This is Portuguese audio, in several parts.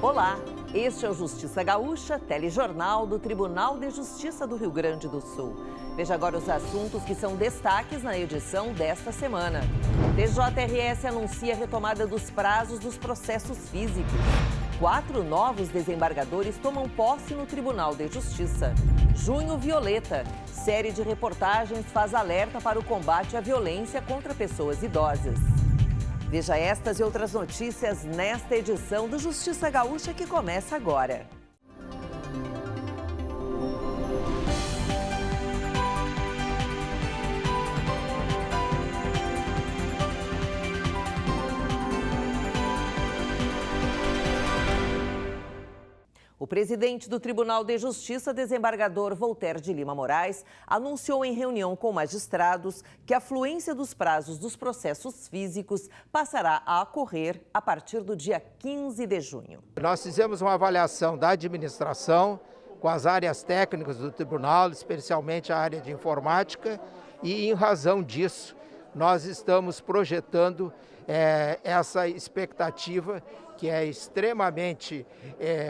Olá, este é o Justiça Gaúcha, telejornal do Tribunal de Justiça do Rio Grande do Sul. Veja agora os assuntos que são destaques na edição desta semana. TJRS anuncia a retomada dos prazos dos processos físicos. 4 novos desembargadores tomam posse no Tribunal de Justiça. Junho Violeta, série de reportagens faz alerta para o combate à violência contra pessoas idosas. Veja estas e outras notícias nesta edição do Justiça Gaúcha que começa agora. O presidente do Tribunal de Justiça, desembargador Voltaire de Lima Moraes, anunciou em reunião com magistrados que a fluência dos prazos dos processos físicos passará a ocorrer a partir do dia 15 de junho. Nós fizemos uma avaliação da administração com as áreas técnicas do tribunal, especialmente a área de informática, e em razão disso nós estamos projetando essa expectativa que é extremamente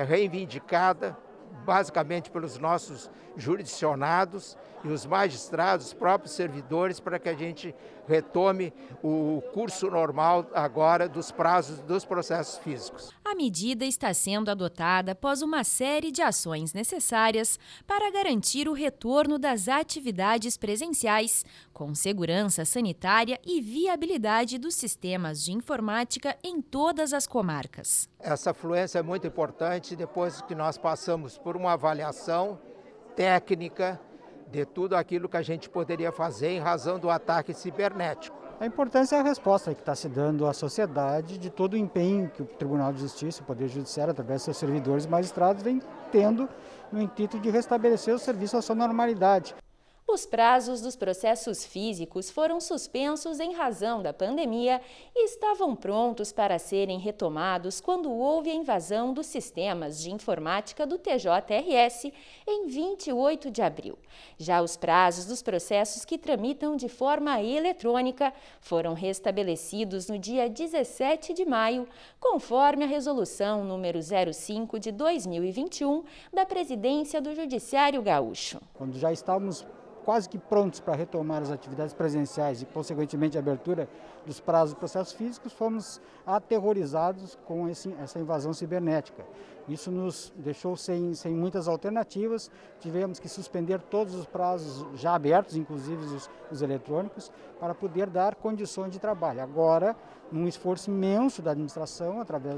reivindicada, basicamente pelos nossos jurisdicionados e os magistrados, os próprios servidores, para que a gente retome o curso normal agora dos prazos dos processos físicos. A medida está sendo adotada após uma série de ações necessárias para garantir o retorno das atividades presenciais, com segurança sanitária e viabilidade dos sistemas de informática em todas as comarcas. Essa fluência é muito importante depois que nós passamos por uma avaliação técnica de tudo aquilo que a gente poderia fazer em razão do ataque cibernético. A importância é a resposta que está se dando à sociedade de todo o empenho que o Tribunal de Justiça, o Poder Judiciário, através de seus servidores e magistrados, vem tendo no intuito de restabelecer o serviço à sua normalidade. Os prazos dos processos físicos foram suspensos em razão da pandemia e estavam prontos para serem retomados quando houve a invasão dos sistemas de informática do TJRS em 28 de abril. Já os prazos dos processos que tramitam de forma eletrônica foram restabelecidos no dia 17 de maio, conforme a resolução número 05 de 2021 da Presidência do Judiciário Gaúcho. Quando já estávamos quase que prontos para retomar as atividades presenciais e, consequentemente, a abertura dos prazos dos processos físicos, fomos aterrorizados com essa invasão cibernética. Isso nos deixou sem muitas alternativas, tivemos que suspender todos os prazos já abertos, inclusive os eletrônicos, para poder dar condições de trabalho. Agora, num esforço imenso da administração, através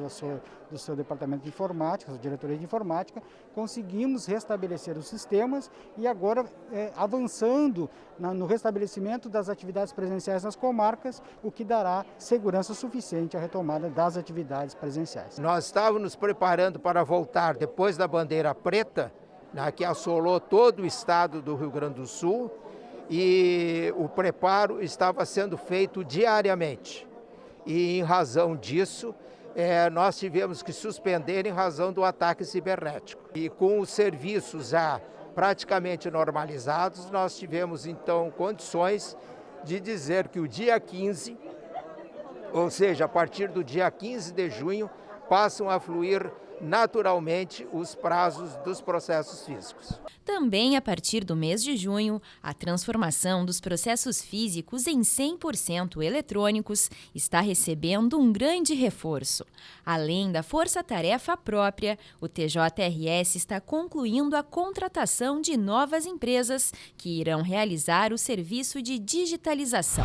do seu departamento de informática, da diretoria de informática, conseguimos restabelecer os sistemas e agora avançando no restabelecimento das atividades presenciais nas comarcas, o que dará segurança suficiente à retomada das atividades presenciais. Nós estávamos nos preparando para voltar depois da bandeira preta, que assolou todo o estado do Rio Grande do Sul, e o preparo estava sendo feito diariamente. E em razão disso, nós tivemos que suspender em razão do ataque cibernético. E com os serviços já praticamente normalizados, nós tivemos então condições de dizer que o dia 15, ou seja, a partir do dia 15 de junho, passam a fluir naturalmente os prazos dos processos físicos. Também a partir do mês de junho, a transformação dos processos físicos em 100% eletrônicos está recebendo um grande reforço. Além da força-tarefa própria, o TJRS está concluindo a contratação de novas empresas que irão realizar o serviço de digitalização.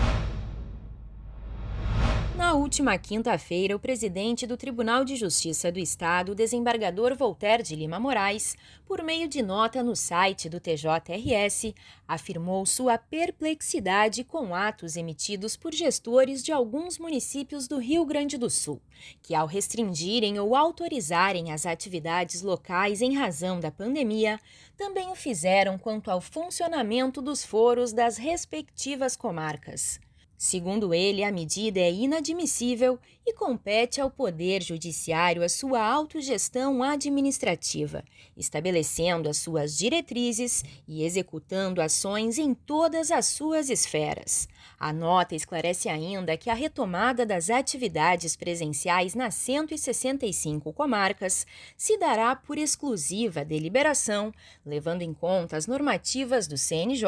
Na última quinta-feira, o presidente do Tribunal de Justiça do Estado, o desembargador Voltaire de Lima Moraes, por meio de nota no site do TJRS, afirmou sua perplexidade com atos emitidos por gestores de alguns municípios do Rio Grande do Sul, que ao restringirem ou autorizarem as atividades locais em razão da pandemia, também o fizeram quanto ao funcionamento dos foros das respectivas comarcas. Segundo ele, a medida é inadmissível e compete ao Poder Judiciário a sua autogestão administrativa, estabelecendo as suas diretrizes e executando ações em todas as suas esferas. A nota esclarece ainda que a retomada das atividades presenciais nas 165 comarcas se dará por exclusiva deliberação, levando em conta as normativas do CNJ,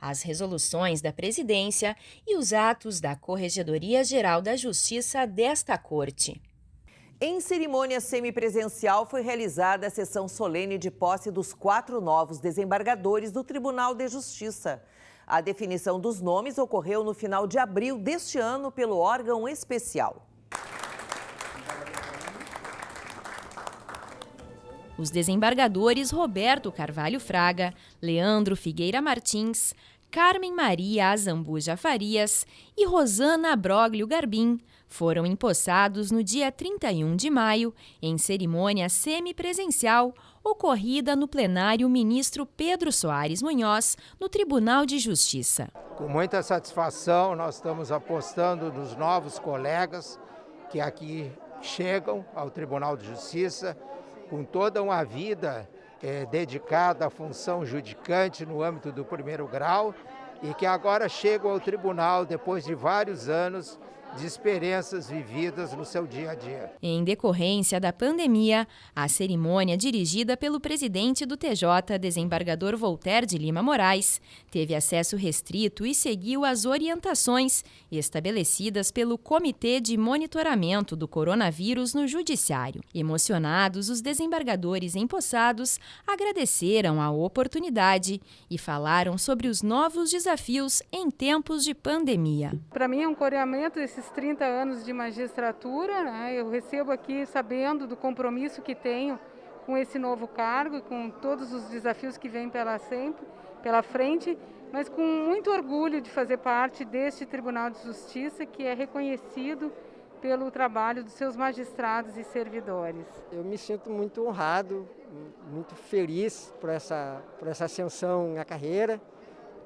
as resoluções da Presidência e os atos da Corregedoria Geral da Justiça desta Corte. Em cerimônia semipresencial foi realizada a sessão solene de posse dos 4 novos desembargadores do Tribunal de Justiça. A definição dos nomes ocorreu no final de abril deste ano pelo órgão especial. Os desembargadores Roberto Carvalho Fraga, Leandro Figueira Martins, Carmen Maria Azambuja Farias e Rosana Broglio Garbim foram empossados no dia 31 de maio, em cerimônia semipresencial, ocorrida no plenário ministro Pedro Soares Munhoz, no Tribunal de Justiça. Com muita satisfação, nós estamos apostando nos novos colegas que aqui chegam ao Tribunal de Justiça com toda uma vida dedicada à função judicante no âmbito do primeiro grau e que agora chegam ao tribunal depois de vários anos de experiências vividas no seu dia a dia. Em decorrência da pandemia, a cerimônia dirigida pelo presidente do TJ, desembargador Voltaire de Lima Moraes, teve acesso restrito e seguiu as orientações estabelecidas pelo Comitê de Monitoramento do Coronavírus no Judiciário. Emocionados, os desembargadores empossados agradeceram a oportunidade e falaram sobre os novos desafios em tempos de pandemia. Para mim é um coreamento desses 30 anos de magistratura, né? Eu recebo aqui sabendo do compromisso que tenho com esse novo cargo e com todos os desafios que vêm pela frente, mas com muito orgulho de fazer parte deste Tribunal de Justiça que é reconhecido pelo trabalho dos seus magistrados e servidores. Eu me sinto muito honrado, muito feliz por essa ascensão na carreira.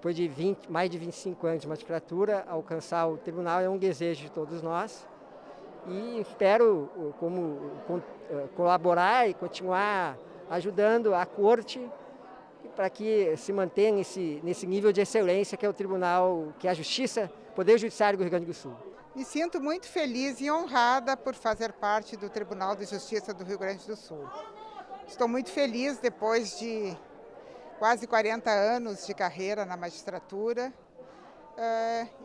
Depois de mais de 25 anos de magistratura, alcançar o tribunal é um desejo de todos nós e espero colaborar e continuar ajudando a Corte para que se mantenha nesse nível de excelência que é o tribunal, que é a Justiça, Poder Judiciário do Rio Grande do Sul. Me sinto muito feliz e honrada por fazer parte do Tribunal de Justiça do Rio Grande do Sul. Estou muito feliz depois de quase 40 anos de carreira na magistratura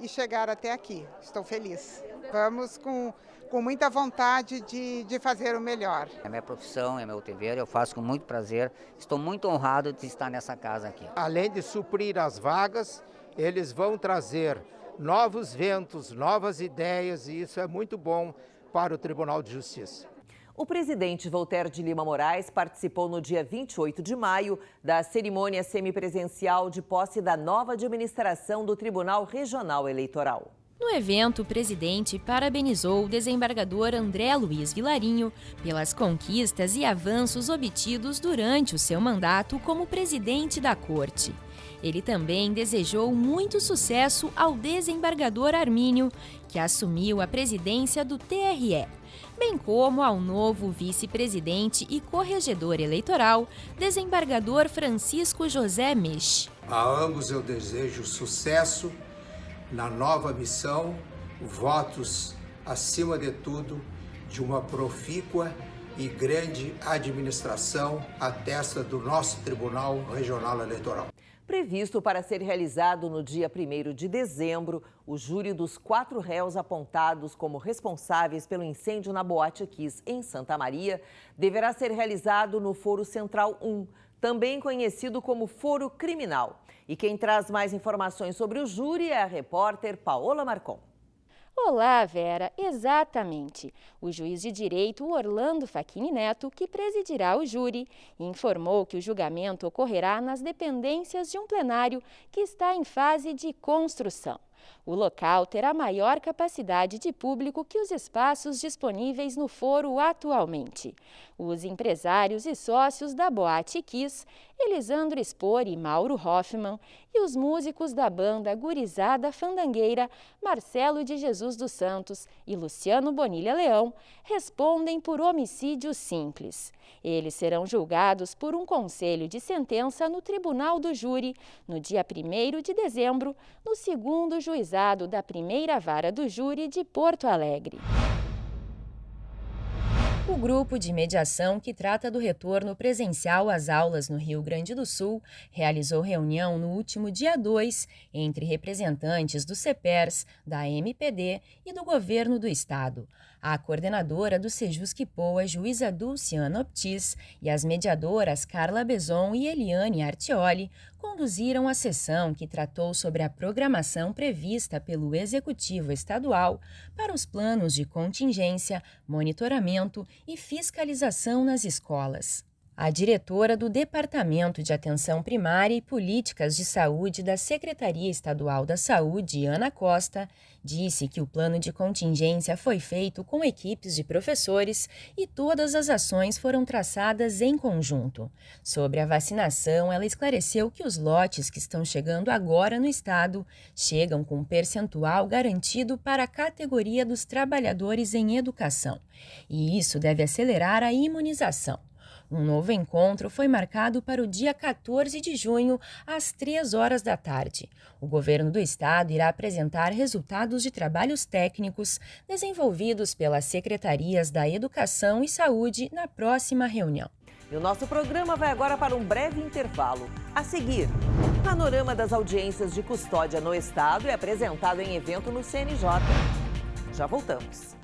e chegar até aqui. Estou feliz. Vamos com muita vontade de fazer o melhor. É minha profissão, é meu dever, eu faço com muito prazer. Estou muito honrado de estar nessa casa aqui. Além de suprir as vagas, eles vão trazer novos ventos, novas ideias e isso é muito bom para o Tribunal de Justiça. O presidente Voltaire de Lima Moraes participou no dia 28 de maio da cerimônia semipresencial de posse da nova administração do Tribunal Regional Eleitoral. No evento, o presidente parabenizou o desembargador André Luiz Vilarinho pelas conquistas e avanços obtidos durante o seu mandato como presidente da Corte. Ele também desejou muito sucesso ao desembargador Armínio, que assumiu a presidência do TRE, bem como ao novo vice-presidente e corregedor eleitoral, desembargador Francisco José Mech. A ambos eu desejo sucesso na nova missão, votos, acima de tudo, de uma profícua e grande administração à testa do nosso Tribunal Regional Eleitoral. Previsto para ser realizado no dia 1º de dezembro, o júri dos 4 réus apontados como responsáveis pelo incêndio na Boate Kiss, em Santa Maria, deverá ser realizado no Foro Central 1, também conhecido como Foro Criminal. E quem traz mais informações sobre o júri é a repórter Paola Marcon. Olá, Vera, exatamente. O juiz de direito Orlando Facchini Neto, que presidirá o júri, informou que o julgamento ocorrerá nas dependências de um plenário que está em fase de construção. O local terá maior capacidade de público que os espaços disponíveis no foro atualmente. Os empresários e sócios da Boate Kiss, Elisandro Spor e Mauro Hoffman, e os músicos da banda Gurizada Fandangueira, Marcelo de Jesus dos Santos e Luciano Bonilha Leão, respondem por homicídio simples. Eles serão julgados por um conselho de sentença no Tribunal do Júri, no dia 1º de dezembro, no 2º Juizado juizado da Primeira Vara do Júri de Porto Alegre. O grupo de mediação que trata do retorno presencial às aulas no Rio Grande do Sul realizou reunião no último dia 2 entre representantes do CEPERS, da MPD e do governo do estado. A coordenadora do Sejusc-Poa, juíza Dulciana Optis, e as mediadoras Carla Bezon e Eliane Artioli conduziram a sessão que tratou sobre a programação prevista pelo Executivo Estadual para os planos de contingência, monitoramento e fiscalização nas escolas. A diretora do Departamento de Atenção Primária e Políticas de Saúde da Secretaria Estadual da Saúde, Ana Costa, disse que o plano de contingência foi feito com equipes de professores e todas as ações foram traçadas em conjunto. Sobre a vacinação, ela esclareceu que os lotes que estão chegando agora no estado chegam com um percentual garantido para a categoria dos trabalhadores em educação, e isso deve acelerar a imunização. Um novo encontro foi marcado para o dia 14 de junho, às 3 horas da tarde. O governo do estado irá apresentar resultados de trabalhos técnicos desenvolvidos pelas secretarias da Educação e Saúde na próxima reunião. E o nosso programa vai agora para um breve intervalo. A seguir, o panorama das audiências de custódia no estado é apresentado em evento no CNJ. Já voltamos.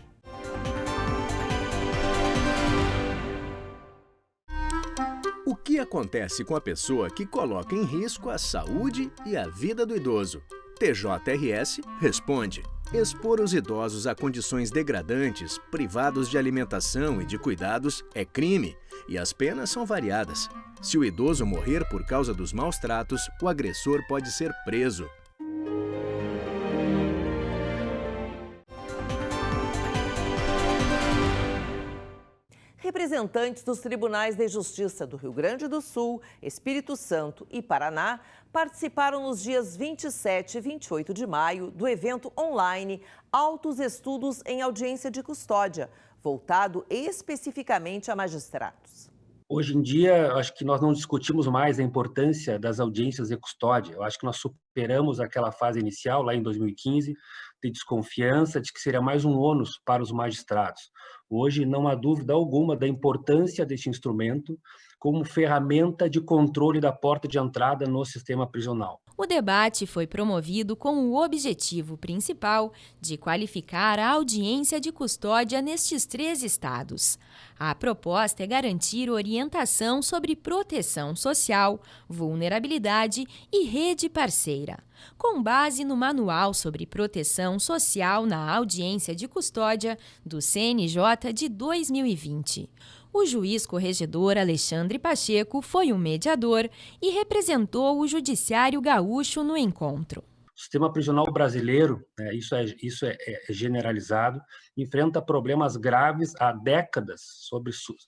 O que acontece com a pessoa que coloca em risco a saúde e a vida do idoso? TJRS responde. Expor os idosos a condições degradantes, privados de alimentação e de cuidados, é crime, e as penas são variadas. Se o idoso morrer por causa dos maus tratos, o agressor pode ser preso. Representantes dos Tribunais de Justiça do Rio Grande do Sul, Espírito Santo e Paraná participaram nos dias 27 e 28 de maio do evento online Altos Estudos em Audiência de Custódia, voltado especificamente a magistrados. Hoje em dia, acho que nós não discutimos mais a importância das audiências de custódia. Eu acho que nós superamos aquela fase inicial, lá em 2015, de desconfiança de que seria mais um ônus para os magistrados. Hoje, não há dúvida alguma da importância deste instrumento como ferramenta de controle da porta de entrada no sistema prisional. O debate foi promovido com o objetivo principal de qualificar a audiência de custódia nestes 3 estados. A proposta é garantir orientação sobre proteção social, vulnerabilidade e rede parceira. Com base no Manual sobre Proteção Social na Audiência de Custódia do CNJ de 2020. O juiz corregedor Alexandre Pacheco foi o mediador e representou o Judiciário Gaúcho no encontro. O sistema prisional brasileiro, isso é generalizado, enfrenta problemas graves há décadas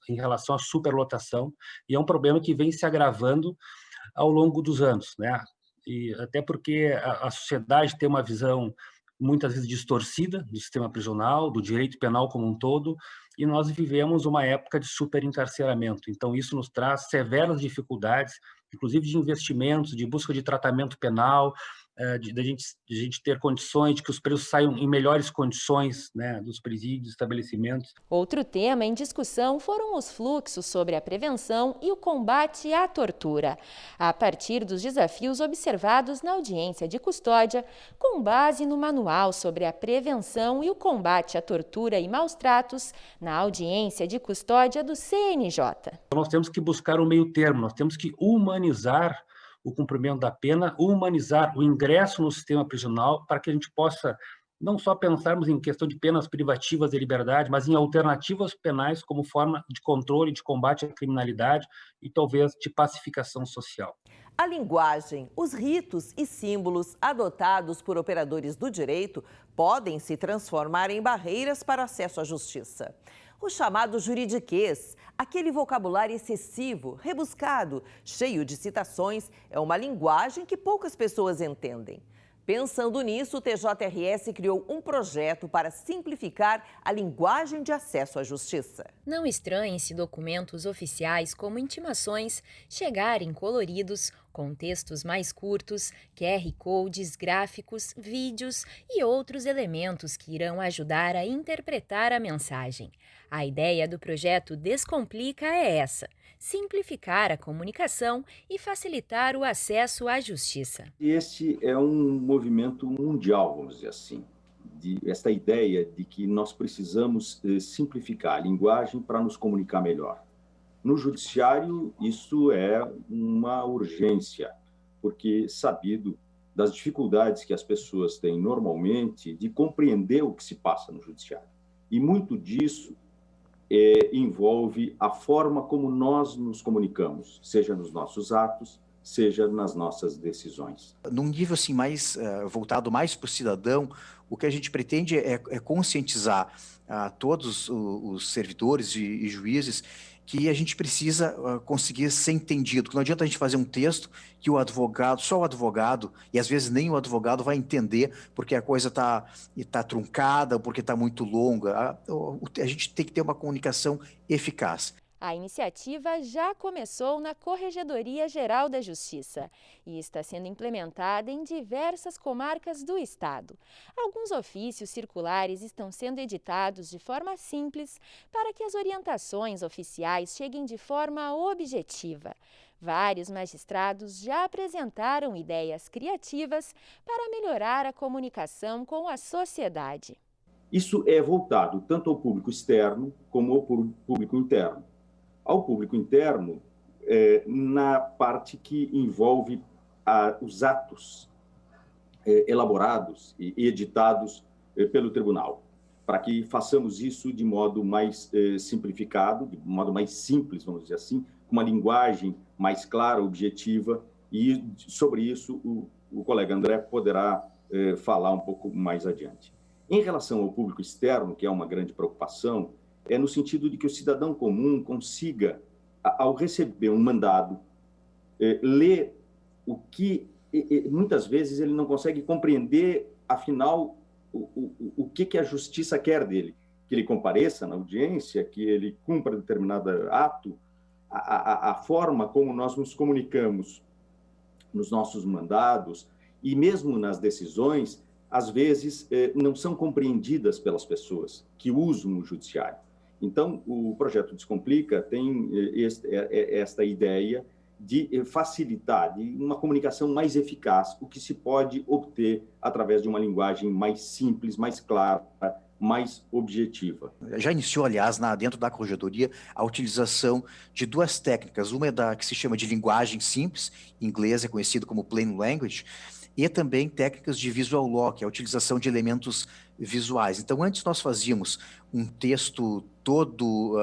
em relação à superlotação, e é um problema que vem se agravando ao longo dos anos, E até porque a sociedade tem uma visão muitas vezes distorcida do sistema prisional, do direito penal como um todo, e nós vivemos uma época de superencarceramento. Então isso nos traz severas dificuldades, inclusive de investimentos, de busca de tratamento penal, de a gente ter condições de que os presos saiam em melhores condições dos presídios, estabelecimentos. Outro tema em discussão foram os fluxos sobre a prevenção e o combate à tortura, a partir dos desafios observados na audiência de custódia, com base no Manual sobre a Prevenção e o Combate à Tortura e Maus Tratos, na audiência de custódia do CNJ. Nós temos que buscar um meio termo, nós temos que humanizar o cumprimento da pena, humanizar o ingresso no sistema prisional para que a gente possa não só pensarmos em questão de penas privativas de liberdade, mas em alternativas penais como forma de controle, de combate à criminalidade e talvez de pacificação social. A linguagem, os ritos e símbolos adotados por operadores do direito podem se transformar em barreiras para acesso à justiça. O chamado juridiquês, aquele vocabulário excessivo, rebuscado, cheio de citações, é uma linguagem que poucas pessoas entendem. Pensando nisso, o TJRS criou um projeto para simplificar a linguagem de acesso à justiça. Não estranhe se documentos oficiais como intimações chegarem coloridos, com textos mais curtos, QR codes, gráficos, vídeos e outros elementos que irão ajudar a interpretar a mensagem. A ideia do projeto Descomplica é essa: simplificar a comunicação e facilitar o acesso à justiça. Este é um movimento mundial, vamos dizer assim. Esta ideia de que nós precisamos simplificar a linguagem para nos comunicar melhor. No judiciário, isso é uma urgência, porque sabido das dificuldades que as pessoas têm normalmente de compreender o que se passa no judiciário. E muito disso envolve a forma como nós nos comunicamos, seja nos nossos atos, seja nas nossas decisões. Num nível assim, mais voltado mais para o cidadão, o que a gente pretende é conscientizar a todos os servidores e juízes que a gente precisa conseguir ser entendido, que não adianta a gente fazer um texto que o advogado, só o advogado, e às vezes nem o advogado vai entender porque a coisa tá truncada, porque está muito longa. A gente tem que ter uma comunicação eficaz. A iniciativa já começou na Corregedoria Geral da Justiça e está sendo implementada em diversas comarcas do estado. Alguns ofícios circulares estão sendo editados de forma simples para que as orientações oficiais cheguem de forma objetiva. Vários magistrados já apresentaram ideias criativas para melhorar a comunicação com a sociedade. Isso é voltado tanto ao público externo como ao público interno. Ao público interno, na parte que envolve os atos elaborados e editados pelo tribunal, para que façamos isso de modo mais simplificado, de modo mais simples, vamos dizer assim, com uma linguagem mais clara, objetiva, e sobre isso o colega André poderá falar um pouco mais adiante. Em relação ao público externo, que é uma grande preocupação, é no sentido de que o cidadão comum consiga, ao receber um mandado, ler o que, muitas vezes, ele não consegue compreender, afinal, o que a justiça quer dele. Que ele compareça na audiência, que ele cumpra determinado ato, a forma como nós nos comunicamos nos nossos mandados e mesmo nas decisões, às vezes, não são compreendidas pelas pessoas que usam o judiciário. Então, o projeto Descomplica tem esta ideia de facilitar, de uma comunicação mais eficaz, o que se pode obter através de uma linguagem mais simples, mais clara, mais objetiva. Já iniciou, aliás, dentro da Corregedoria, a utilização de duas técnicas. Uma é que se chama de linguagem simples, em inglês é conhecido como plain language, e também técnicas de visual law, que é a utilização de elementos visuais. Então, antes nós fazíamos um texto todo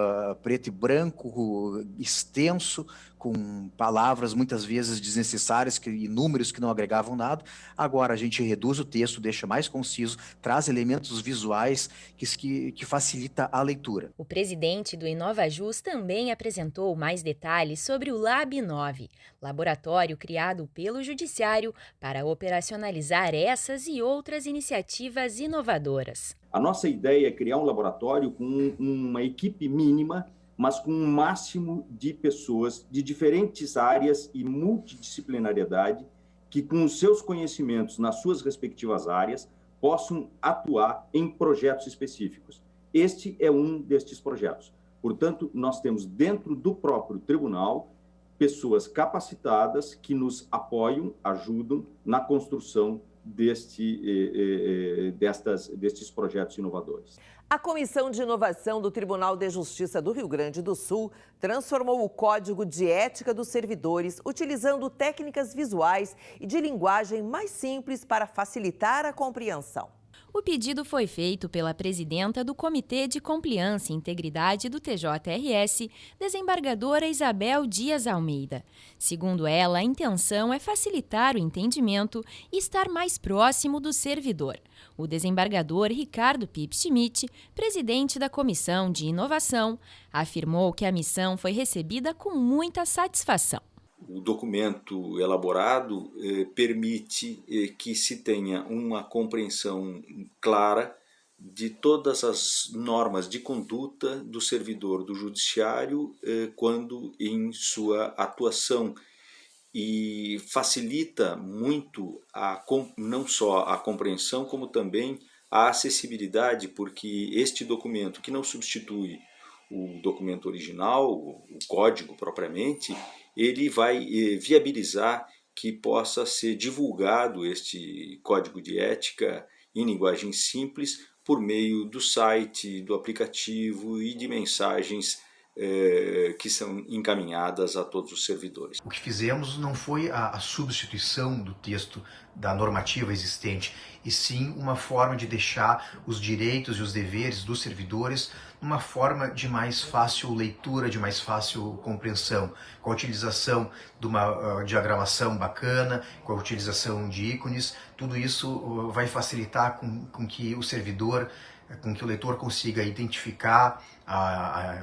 preto e branco, extenso, com palavras muitas vezes desnecessárias e números que não agregavam nada. Agora a gente reduz o texto, deixa mais conciso, traz elementos visuais que facilita a leitura. O presidente do InovaJus também apresentou mais detalhes sobre o Lab 9, laboratório criado pelo Judiciário para operacionalizar essas e outras iniciativas inovadoras. A nossa ideia é criar um laboratório com uma equipe mínima, mas com um máximo de pessoas de diferentes áreas e multidisciplinariedade que, com os seus conhecimentos nas suas respectivas áreas, possam atuar em projetos específicos. Este é um destes projetos. Portanto, nós temos dentro do próprio tribunal pessoas capacitadas que nos apoiam, ajudam na construção destes projetos inovadores. A Comissão de Inovação do Tribunal de Justiça do Rio Grande do Sul transformou o Código de Ética dos Servidores utilizando técnicas visuais e de linguagem mais simples para facilitar a compreensão. O pedido foi feito pela presidenta do Comitê de Compliance e Integridade do TJRS, desembargadora Isabel Dias Almeida. Segundo ela, a intenção é facilitar o entendimento e estar mais próximo do servidor. O desembargador Ricardo Pip Schmidt, presidente da Comissão de Inovação, afirmou que a missão foi recebida com muita satisfação. O documento elaborado permite que se tenha uma compreensão clara de todas as normas de conduta do servidor do judiciário quando em sua atuação, e facilita muito não só a compreensão, como também a acessibilidade, porque este documento, que não substitui o documento original, o código propriamente, ele vai viabilizar que possa ser divulgado este código de ética em linguagem simples por meio do site, do aplicativo e de mensagens que são encaminhadas a todos os servidores. O que fizemos não foi a substituição do texto da normativa existente, e sim uma forma de deixar os direitos e os deveres dos servidores numa forma de mais fácil leitura, de mais fácil compreensão, com a utilização de uma diagramação bacana, com a utilização de ícones. Tudo isso vai facilitar com que o servidor, com que o leitor consiga identificar,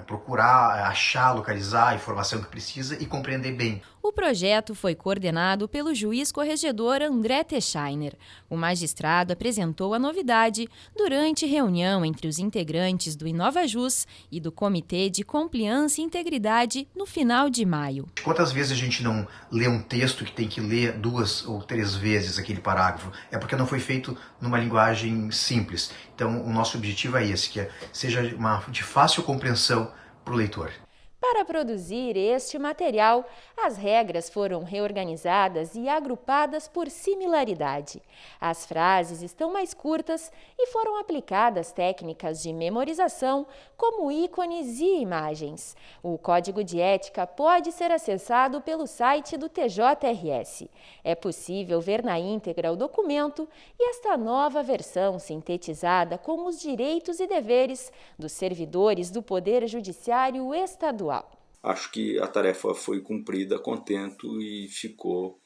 procurar, achar, localizar a informação que precisa e compreender bem. O projeto foi coordenado pelo juiz corregedor André Teixeiner. O magistrado apresentou a novidade durante reunião entre os integrantes do InovaJus e do Comitê de Compliance e Integridade no final de maio. Quantas vezes a gente não lê um texto que tem que ler 2 ou 3 vezes aquele parágrafo? É porque não foi feito numa linguagem simples. Então, o nosso objetivo é esse, que seja de fácil compreensão para o leitor. Para produzir este material, as regras foram reorganizadas e agrupadas por similaridade. As frases estão mais curtas e foram aplicadas técnicas de memorização, como ícones e imagens. O Código de Ética pode ser acessado pelo site do TJRS. É possível ver na íntegra o documento e esta nova versão sintetizada com os direitos e deveres dos servidores do Poder Judiciário Estadual. Acho que a tarefa foi cumprida a contento e ficou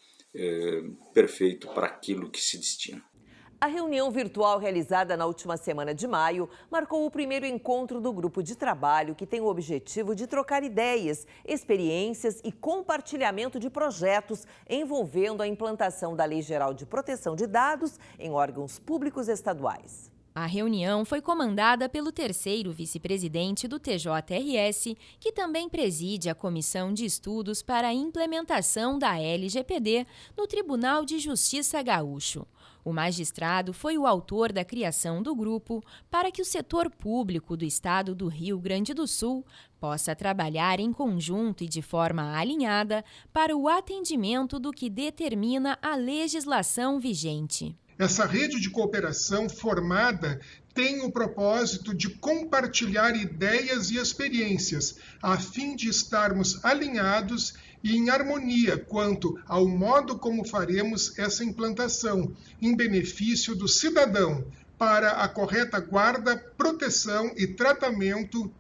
perfeito para aquilo que se destina. A reunião virtual realizada na última semana de maio marcou o primeiro encontro do grupo de trabalho, que tem o objetivo de trocar ideias, experiências e compartilhamento de projetos envolvendo a implantação da Lei Geral de Proteção de Dados em órgãos públicos estaduais. A reunião foi comandada pelo terceiro vice-presidente do TJRS, que também preside a Comissão de Estudos para a Implementação da LGPD no Tribunal de Justiça Gaúcho. O magistrado foi o autor da criação do grupo para que o setor público do estado do Rio Grande do Sul possa trabalhar em conjunto e de forma alinhada para o atendimento do que determina a legislação vigente. Essa rede de cooperação formada tem o propósito de compartilhar ideias e experiências, a fim de estarmos alinhados e em harmonia quanto ao modo como faremos essa implantação, em benefício do cidadão, para a correta guarda, proteção e tratamento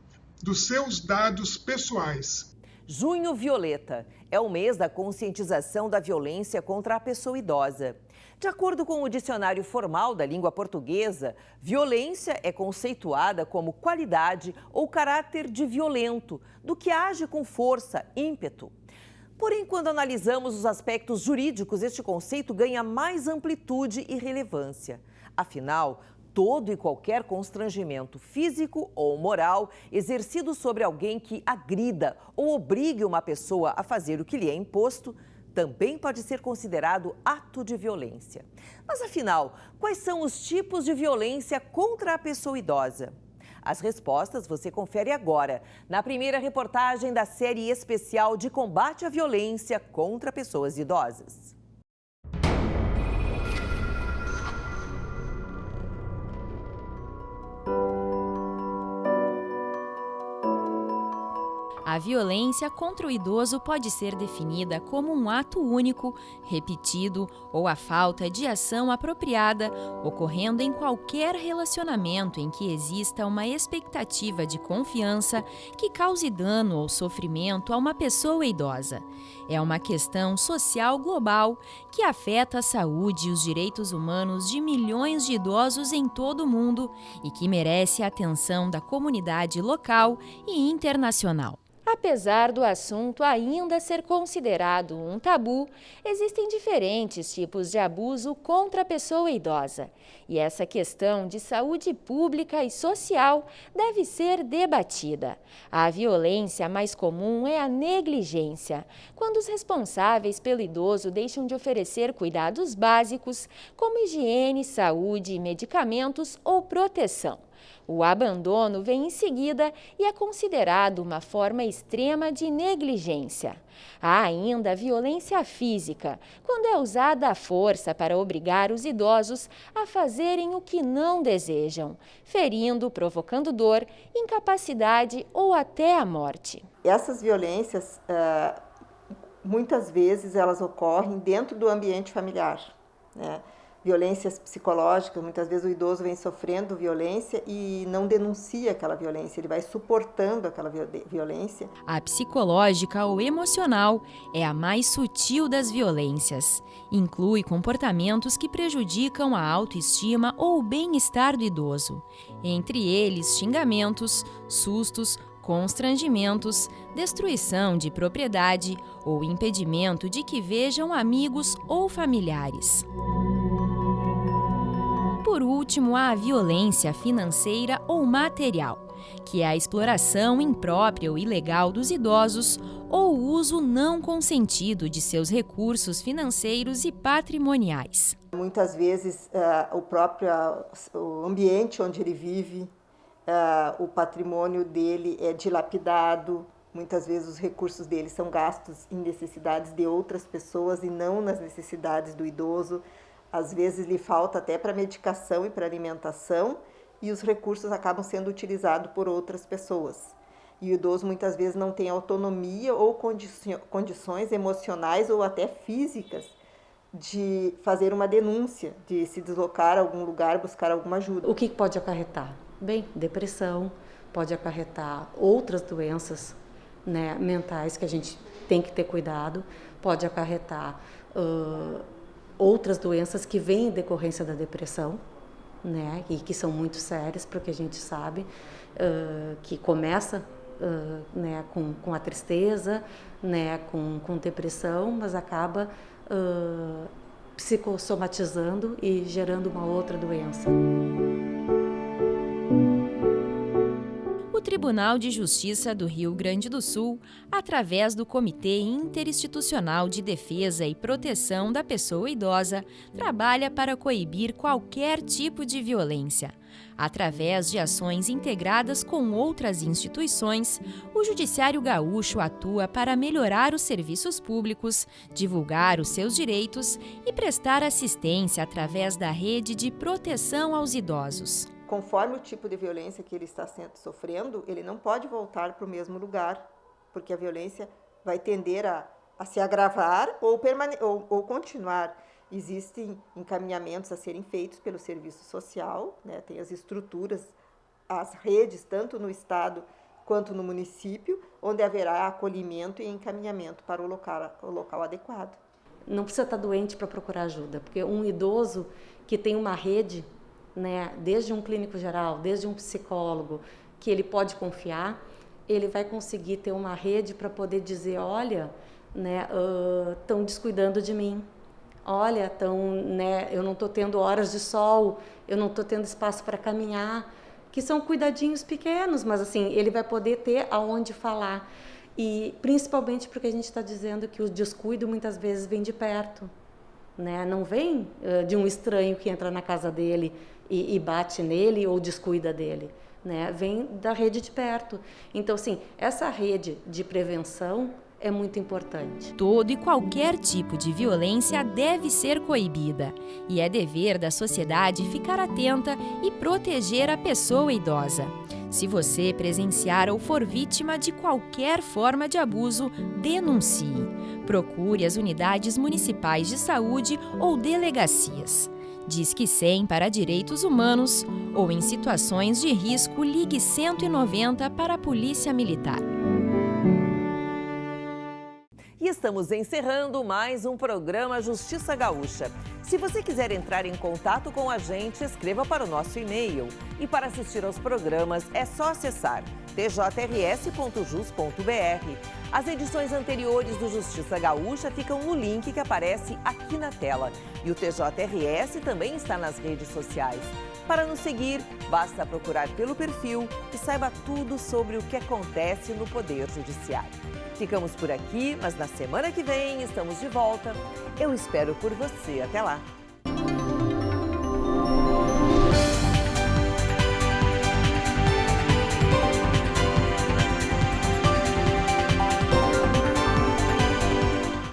dos seus dados pessoais. Junho Violeta é o mês da conscientização da violência contra a pessoa idosa. De acordo com o dicionário formal da língua portuguesa, violência é conceituada como qualidade ou caráter de violento, do que age com força, ímpeto. Porém, quando analisamos os aspectos jurídicos, este conceito ganha mais amplitude e relevância. Afinal, todo e qualquer constrangimento físico ou moral exercido sobre alguém que agrida ou obrigue uma pessoa a fazer o que lhe é imposto também pode ser considerado ato de violência. Mas afinal, quais são os tipos de violência contra a pessoa idosa? As respostas você confere agora, na primeira reportagem da série especial de combate à violência contra pessoas idosas. A violência contra o idoso pode ser definida como um ato único, repetido ou a falta de ação apropriada, ocorrendo em qualquer relacionamento em que exista uma expectativa de confiança que cause dano ou sofrimento a uma pessoa idosa. É uma questão social global que afeta a saúde e os direitos humanos de milhões de idosos em todo o mundo e que merece a atenção da comunidade local e internacional. Apesar do assunto ainda ser considerado um tabu, existem diferentes tipos de abuso contra a pessoa idosa. E essa questão de saúde pública e social deve ser debatida. A violência mais comum é a negligência, quando os responsáveis pelo idoso deixam de oferecer cuidados básicos, como higiene, saúde, medicamentos ou proteção. O abandono vem em seguida e é considerado uma forma extrema de negligência. Há ainda a violência física, quando é usada a força para obrigar os idosos a fazerem o que não desejam, ferindo, provocando dor, incapacidade ou até a morte. Essas violências, muitas vezes, elas ocorrem dentro do ambiente familiar, né? Violências psicológicas, muitas vezes o idoso vem sofrendo violência e não denuncia aquela violência, ele vai suportando aquela violência. A psicológica ou emocional é a mais sutil das violências. Inclui comportamentos que prejudicam a autoestima ou o bem-estar do idoso. Entre eles, xingamentos, sustos, constrangimentos, destruição de propriedade ou impedimento de que vejam amigos ou familiares. Por último, há a violência financeira ou material, que é a exploração imprópria ou ilegal dos idosos ou o uso não consentido de seus recursos financeiros e patrimoniais. Muitas vezes, o ambiente onde ele vive, o patrimônio dele é dilapidado, muitas vezes os recursos dele são gastos em necessidades de outras pessoas e não nas necessidades do idoso. Às vezes lhe falta até para medicação e para alimentação e os recursos acabam sendo utilizados por outras pessoas. E o idoso muitas vezes não tem autonomia ou condições emocionais ou até físicas de fazer uma denúncia, de se deslocar a algum lugar, buscar alguma ajuda. O que pode acarretar? Bem, depressão, pode acarretar outras doenças, né, mentais que a gente tem que ter cuidado, pode acarretar outras doenças que vêm em decorrência da depressão, né, e que são muito sérias, porque a gente sabe que começa né, com a tristeza, né, com depressão, mas acaba psicossomatizando e gerando uma outra doença. O Tribunal de Justiça do Rio Grande do Sul, através do Comitê Interinstitucional de Defesa e Proteção da Pessoa Idosa, trabalha para coibir qualquer tipo de violência. Através de ações integradas com outras instituições, o Judiciário Gaúcho atua para melhorar os serviços públicos, divulgar os seus direitos e prestar assistência através da rede de proteção aos idosos. Conforme o tipo de violência que ele está sofrendo, ele não pode voltar para o mesmo lugar, porque a violência vai tender a se agravar ou continuar. Existem encaminhamentos a serem feitos pelo serviço social, né? Tem as estruturas, as redes, tanto no estado quanto no município, onde haverá acolhimento e encaminhamento para o local adequado. Não precisa estar doente para procurar ajuda, porque um idoso que tem uma rede, né, desde um clínico geral, desde um psicólogo, que ele pode confiar, ele vai conseguir ter uma rede para poder dizer, olha, né, estão descuidando de mim, olha, né, eu não estou tendo horas de sol, eu não estou tendo espaço para caminhar, que são cuidadinhos pequenos, mas assim, ele vai poder ter aonde falar. E principalmente porque a gente está dizendo que o descuido muitas vezes vem de perto, né? Não vem de um estranho que entra na casa dele e bate nele ou descuida dele, né? Vem da rede de perto. Então, assim, essa rede de prevenção é muito importante. Todo e qualquer tipo de violência deve ser coibida. E é dever da sociedade ficar atenta e proteger a pessoa idosa. Se você presenciar ou for vítima de qualquer forma de abuso, denuncie. Procure as unidades municipais de saúde ou delegacias. Disque 100 para direitos humanos ou, em situações de risco, ligue 190 para a Polícia Militar. E estamos encerrando mais um programa Justiça Gaúcha. Se você quiser entrar em contato com a gente, escreva para o nosso e-mail. E para assistir aos programas é só acessar tjrs.jus.br. As edições anteriores do Justiça Gaúcha ficam no link que aparece aqui na tela. E o TJRS também está nas redes sociais. Para nos seguir, basta procurar pelo perfil e saiba tudo sobre o que acontece no Poder Judiciário. Ficamos por aqui, mas na semana que vem estamos de volta. Eu espero por você. Até lá!